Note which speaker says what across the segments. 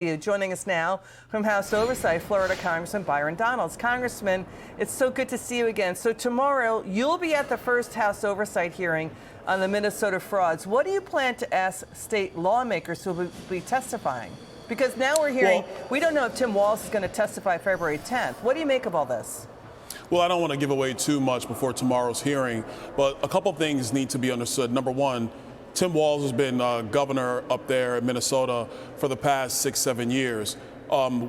Speaker 1: Joining us now from House Oversight, Florida Congressman Byron Donalds. Congressman, it's so good to see you again. So tomorrow, you'll be at the first House Oversight hearing on the Minnesota frauds. What do you plan to ask state lawmakers who will be testifying? Because now we're hearing, we don't know if Tim Walz is going to testify February 10th. What do you make of all this?
Speaker 2: Well, I don't want to give away too much before tomorrow's hearing, but a couple things need to be understood. Number one, Tim Walz has been governor up there in Minnesota for the past 6-7 years.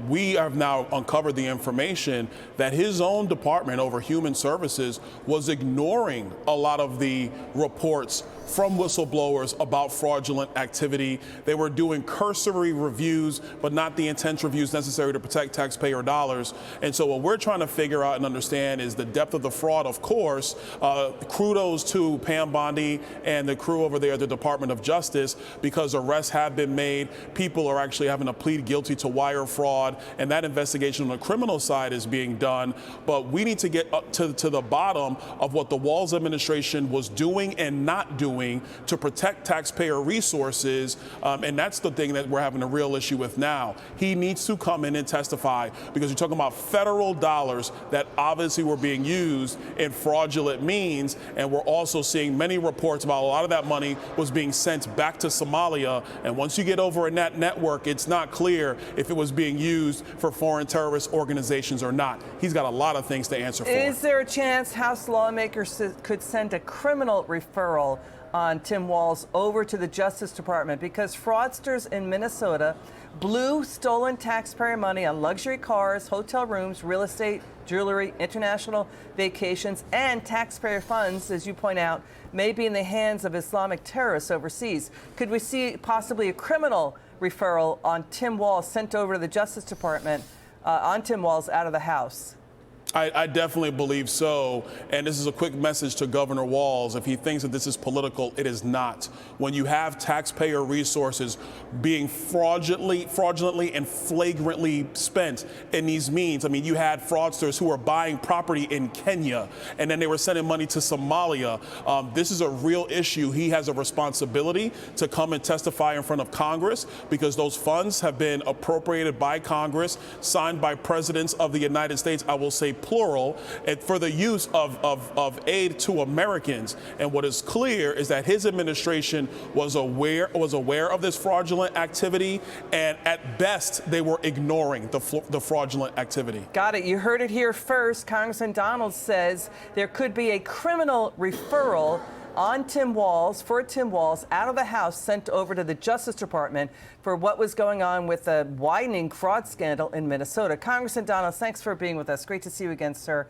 Speaker 2: We have now uncovered the information that his own department over human services was ignoring a lot of the reports from whistleblowers about fraudulent activity. They were doing cursory reviews, but not the intense reviews necessary to protect taxpayer dollars. And so what we're trying to figure out and understand is the depth of the fraud, of course. Kudos to Pam Bondi and the crew over there at the Department of Justice, because arrests have been made. People are actually having to plead guilty to wire fraud, and that investigation on the criminal side is being done. But we need to get up to the bottom of what the Walz administration was doing and not doing to protect taxpayer resources, and that's the thing that we're having a real issue with now. He needs to come in and testify, because you're talking about federal dollars that obviously were being used in fraudulent means, and we're also seeing many reports about a lot of that money was being sent back to Somalia, and once you get over in that network, it's not clear if it was being used for foreign terrorist organizations or not. He's got a lot of things to answer for.
Speaker 1: Is there a chance House lawmakers could send a criminal referral on Tim Walz over to the Justice Department, because fraudsters in Minnesota blew stolen taxpayer money on luxury cars, hotel rooms, real estate, jewelry, international vacations, and taxpayer funds, as you point out, may be in the hands of Islamic terrorists overseas. Could we see possibly a criminal referral on Tim Walz sent over to the Justice Department on Tim Walz out of the House?
Speaker 2: I definitely believe so, and this is a quick message to Governor Walz. If he thinks that this is political, it is not. When you have taxpayer resources being fraudulently and flagrantly spent in these means, I mean, you had fraudsters who were buying property in Kenya, and then they were sending money to Somalia. This is a real issue. He has a responsibility to come and testify in front of Congress, because those funds have been appropriated by Congress, signed by presidents of the United States, I will say plural, and for the use of aid to Americans. And what is clear is that his administration was aware of this fraudulent activity, and at best they were ignoring the fraudulent activity.
Speaker 1: Got it. You heard it here first. Congressman Donalds says there could be a criminal referral on Tim Walz, for Tim Walz, out of the House, sent over to the Justice Department for what was going on with a widening fraud scandal in Minnesota. Congressman Donalds, thanks for being with us. Great to see you again, sir.